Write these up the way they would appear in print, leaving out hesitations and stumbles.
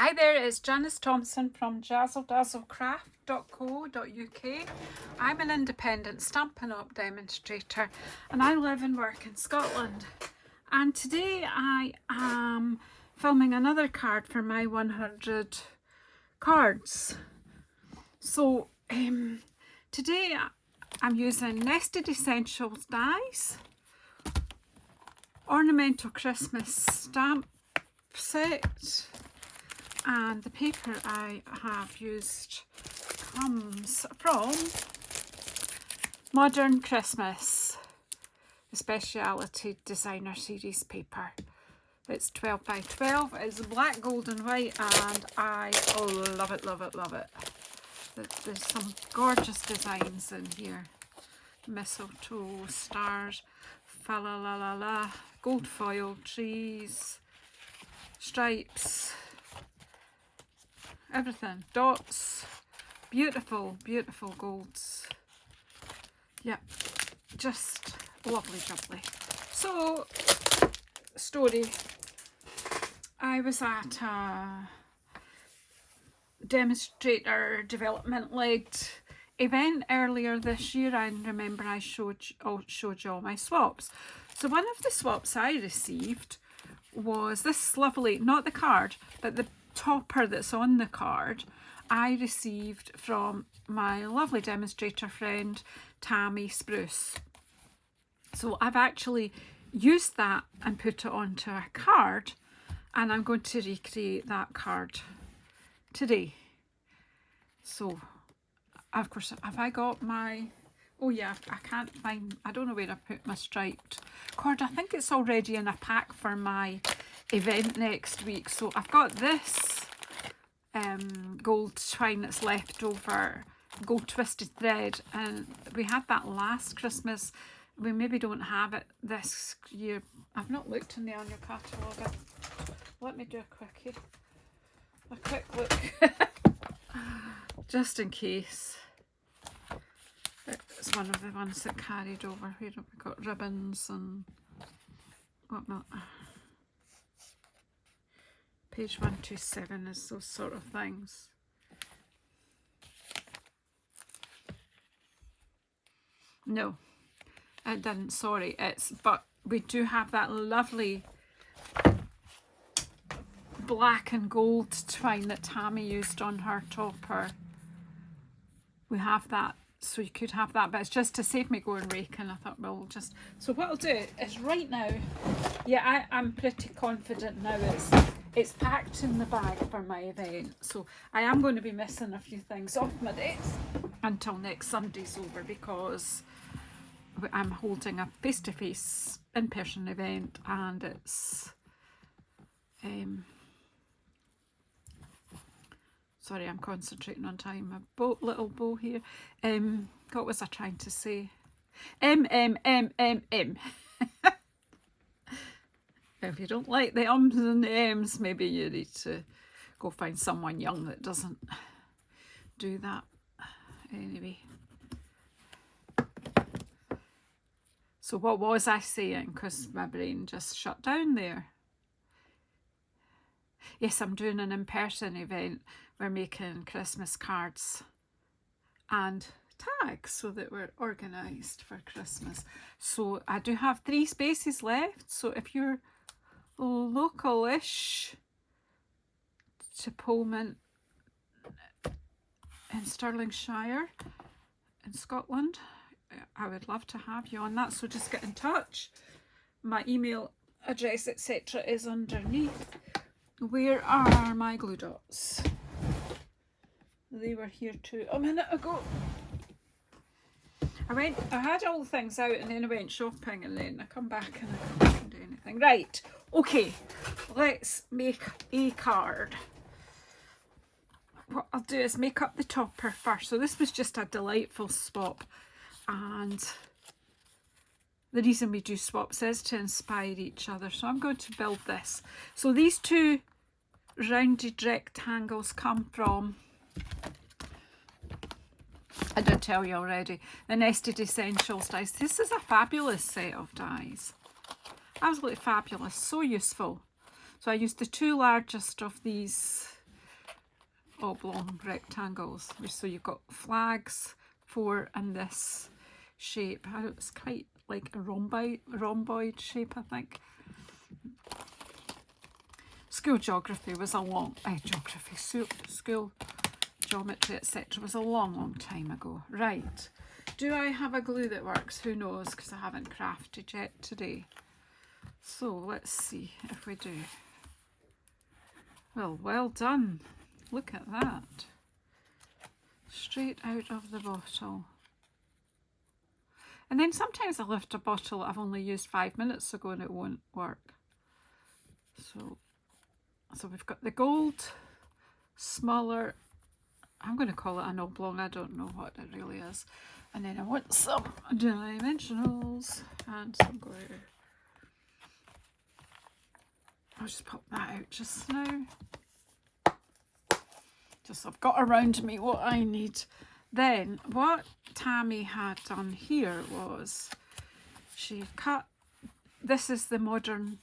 Hi there, it's Janice Thomson from JazzleDazzleCraft.co.uk. I'm an independent Stampin' Up demonstrator and I live and work in Scotland. And today I am filming another card for my 100 cards. So today I'm using Nested Essentials dies, Ornamental Christmas stamp set, and the paper I have used comes from Modern Christmas, the Speciality Designer Series paper. It's 12 by 12, it's black, gold and white, and I love it, love it, love it. There's some gorgeous designs in here. Mistletoe, stars, fa la la la la, gold foil, trees, stripes, everything, dots, beautiful, beautiful golds. Yep, just lovely jubbly. So, story. I was at a Demonstrator development-led event earlier this year, and remember I showed you all my swaps. So one of the swaps I received was this lovely, not the card, but the topper that's on the card, I received from my lovely demonstrator friend Tammy Spruce. So I've actually used that and put it onto a card, and I'm going to recreate that card today. So of course, have I got my, oh yeah, I can't find, I don't know where I put my striped cord. I think it's already in a pack for my event next week. So I've got this gold twine that's left over, gold twisted thread, and we had that last Christmas. We maybe don't have it this year. I've not looked in the annual catalogue. Let me do a quick look just in case. It's one of the ones that carried over. Here we've got ribbons and whatnot. Page 127 is those sort of things. No, it didn't, sorry. But we do have that lovely black and gold twine that Tammy used on her topper. We have that, so you could have that, but it's just to save me going raking. I thought, well, just, so what I'll do is right now, yeah, I'm pretty confident now it's packed in the bag for my event. So I am going to be missing a few things off my desk until next Sunday's over, because I'm holding a face-to-face in-person event, and it's sorry, I'm concentrating on tying my little bow here. What was I trying to say? If you don't like the ums and the ems, maybe you need to go find someone young that doesn't do that. Anyway. So what was I saying? Because my brain just shut down there. Yes, I'm doing an in-person event. We're making Christmas cards and tags so that we're organised for Christmas. So I do have 3 spaces left. So if you're local-ish to Pullman in Stirlingshire in Scotland, I would love to have you on that. So just get in touch. My email address, etc., is underneath. Where are my glue dots? They were here too a minute ago. I had all the things out, and then I went shopping, and then I come back and I couldn't do anything. Right, okay, let's make a card. What I'll do is make up the topper first. So this was just a delightful swap, and the reason we do swaps is to inspire each other. So I'm going to build this. So these 2 rounded rectangles come from, I did tell you already, the Nested Essentials dies. This is a fabulous set of dies. Absolutely fabulous, so useful. So I used the 2 largest of these oblong rectangles. So you've got flags, 4 in this shape. It's quite like a rhomboid shape, I think. School geography was a long, school geometry, etc. was a long time ago. Right, do I have a glue that works? Who knows, because I haven't crafted yet today. So let's see if we do. Well done. Look at that. Straight out of the bottle. And then sometimes I lift a bottle I've only used 5 minutes ago and it won't work. So we've got the gold, smaller, I'm going to call it an oblong, I don't know what it really is. And then I want some dimensionals and some glue. I'll just pop that out just now. Just so I've got around me what I need. Then what Tammy had done here was she cut, this is the modern,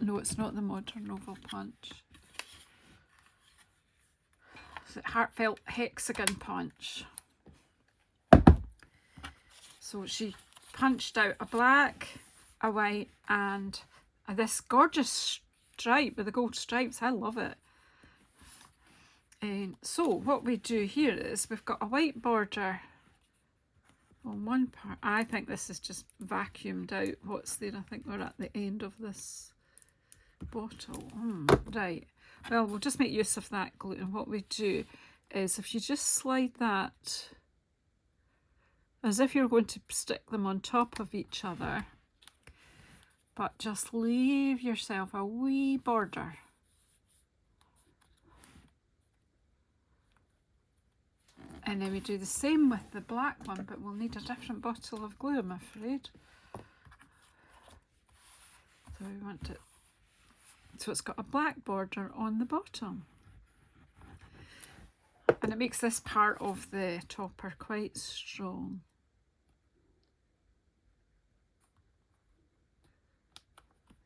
no, it's not the modern oval punch. It's a heartfelt hexagon punch. So she punched out a black, a white, and this gorgeous stripe with the gold stripes. I love it. And so what we do here is we've got a white border on one part. I think this is just vacuumed out what's there. I think we're at the end of this bottle. Right, well, we'll just make use of that glue, and what we do is if you just slide that as if you're going to stick them on top of each other, but just leave yourself a wee border. And then we do the same with the black one, but we'll need a different bottle of glue, I'm afraid. So we want it, so it's got a black border on the bottom. And it makes this part of the topper quite strong.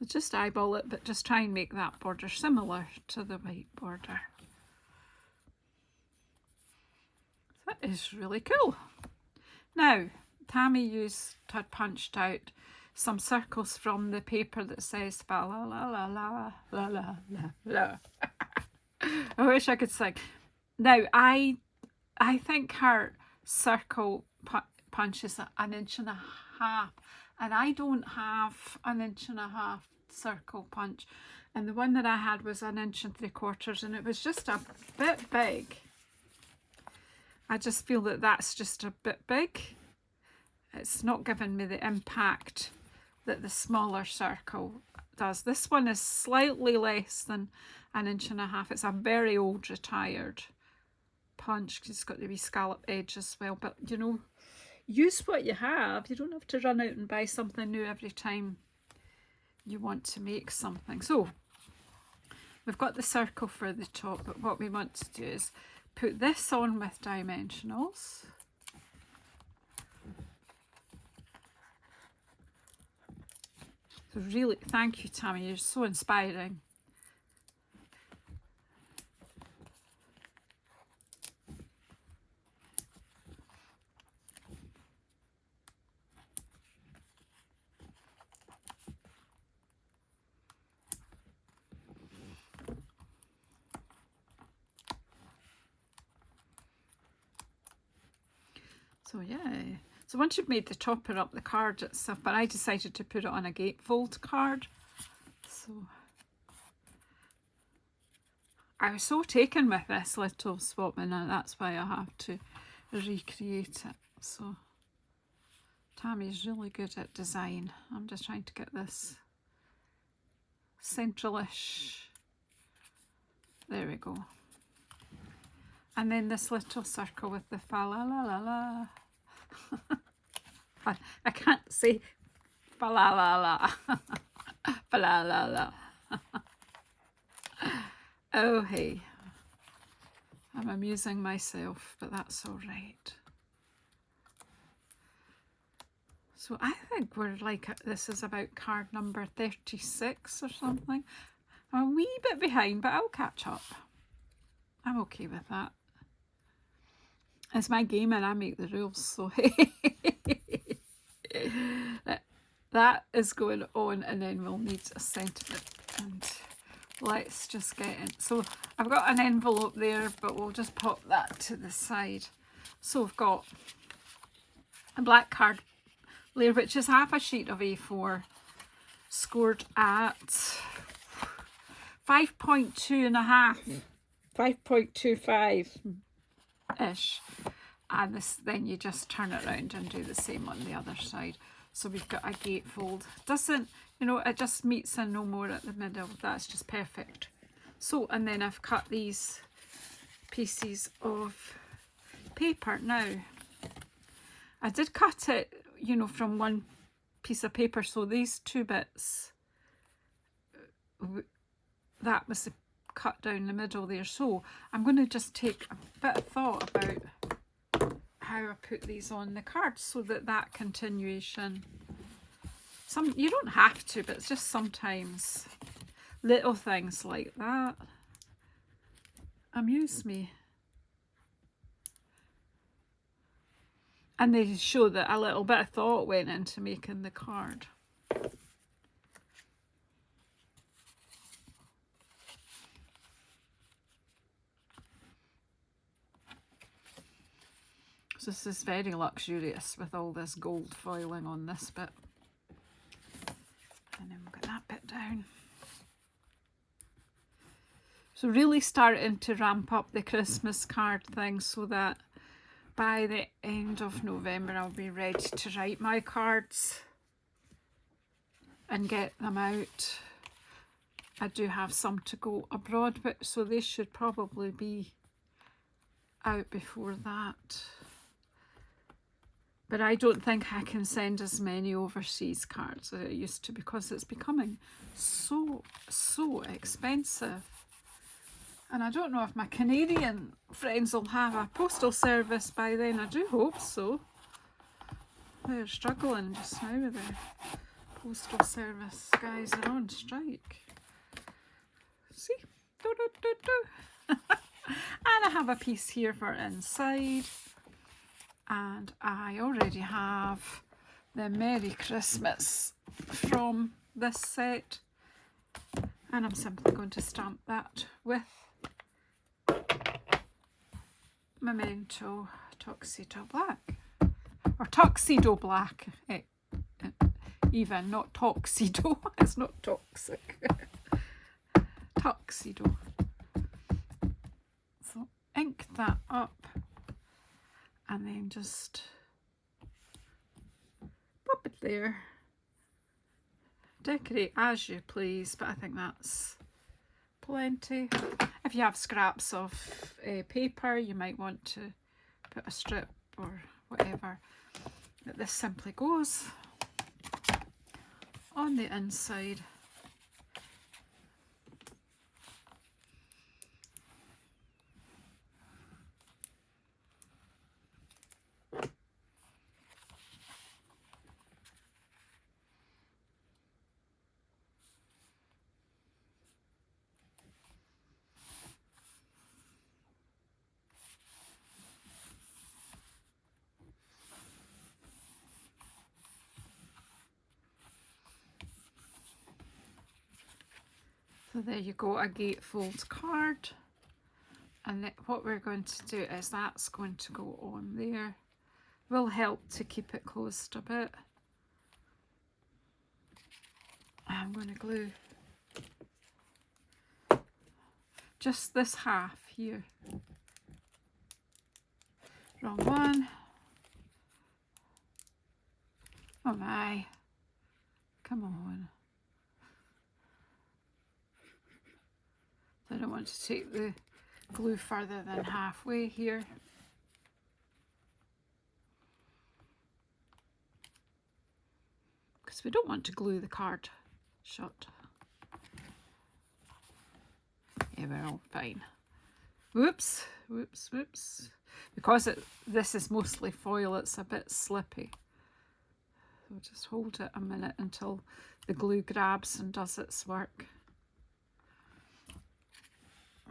Just eyeball it, but just try and make that border similar to the white border. That is really cool. Now, Tammy had punched out some circles from the paper that says fa la la la la la la la la. I wish I could sing. Now, I think her circle punch is 1.5 inches, and I don't have 1.5 inches circle punch, and the one that I had was 1.75 inches, and it was just a bit big. I just feel that that's just a bit big. It's not giving me the impact that the smaller circle does. This one is slightly less than 1.5 inches. It's a very old retired punch because it's got the wee scallop edge as well. But you know, use what you have. You don't have to run out and buy something new every time you want to make something. So we've got the circle for the top, but what we want to do is put this on with dimensionals. So really, thank you, Tammy, you're so inspiring. So yeah, so once you've made the topper up, the card itself, but I decided to put it on a gatefold card. So I was so taken with this little swap, and that's why I have to recreate it. So Tammy's really good at design. I'm just trying to get this centralish. There we go. And then this little circle with the fa la la la la. I can't say fa la la la. Fa la la la. Oh hey. I'm amusing myself, but that's all right. So I think we're like, this is about card number 36 or something. I'm a wee bit behind, but I'll catch up. I'm okay with that. It's my game and I make the rules, so that is going on, and then we'll need a sentiment, and let's just get in. So I've got an envelope there, but we'll just pop that to the side. So we've got a black card layer, which is half a sheet of A4, scored at 5.2.5, 5.25-ish. And this, then you just turn it around and do the same on the other side. So we've got a gatefold. Doesn't, you know, it just meets in no more at the middle. That's just perfect. So, and then I've cut these pieces of paper. Now, I did cut it, you know, from one piece of paper. So these two bits, that was cut down the middle there. So I'm going to just take a bit of thought about how I put these on the cards so that that continuation, you don't have to, but it's just sometimes little things like that amuse me, and they show that a little bit of thought went into making the card. So this is very luxurious with all this gold foiling on this bit. And then we'll get that bit down. So really starting to ramp up the Christmas card thing so that by the end of November I'll be ready to write my cards and get them out. I do have some to go abroad, but so they should probably be out before that. But I don't think I can send as many overseas cards as I used to, because it's becoming so expensive. And I don't know if my Canadian friends will have a postal service by then. I do hope so. They're struggling just now with their postal service. Guys are on strike. See? Do, do, do, do. And I have a piece here for inside. And I already have the Merry Christmas from this set, and I'm simply going to stamp that with Memento Tuxedo Black, or Tuxedo Black, even, not Tuxedo, it's not toxic. Tuxedo. So ink that up. And then just pop it there. Decorate as you please, but I think that's plenty. If you have scraps of paper, you might want to put a strip or whatever. But this simply goes on the inside. So there you go, a gatefold card. And what we're going to do is that's going to go on there. Will help to keep it closed a bit. I'm going to glue just this half here. Wrong one. Oh my. Come on. I don't want to take the glue further than halfway here. Because we don't want to glue the card shut. Yeah, we're all fine. Whoops, whoops, whoops. Because this is mostly foil, it's a bit slippy. So just hold it a minute until the glue grabs and does its work.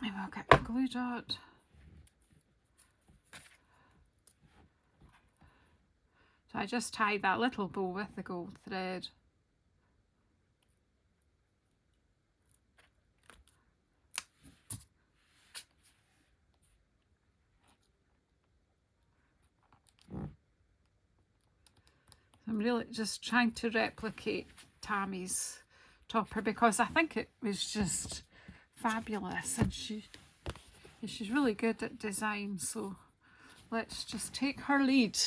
Maybe I'll get a glue dot. So I just tied that little bow with the gold thread. I'm really just trying to replicate Tammy's topper because I think it was just fabulous, and she's really good at design, so let's just take her lead.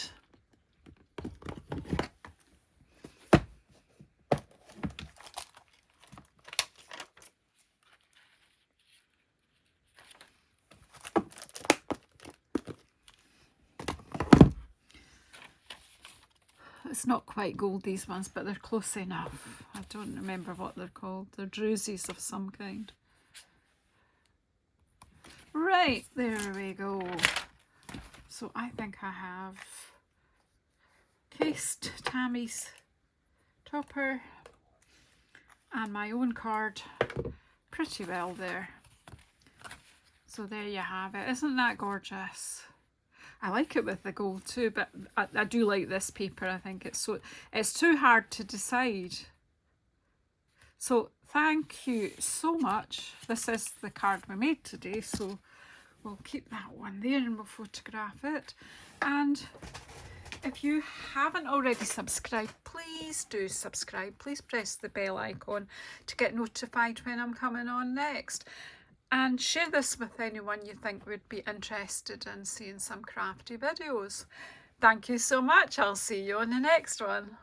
It's not quite gold, these ones, but they're close enough. I don't remember what they're called. They're drusies of some kind. Right, there we go. So I think I have cased Tammy's topper and my own card pretty well there. So there you have it. Isn't that gorgeous? I like it with the gold too, but I do like this paper. I think it's too hard to decide. So thank you so much. This is the card we made today, so we'll keep that one there and we'll photograph it. And if you haven't already subscribed, please do subscribe. Please press the bell icon to get notified when I'm coming on next. And share this with anyone you think would be interested in seeing some crafty videos. Thank you so much. I'll see you on the next one.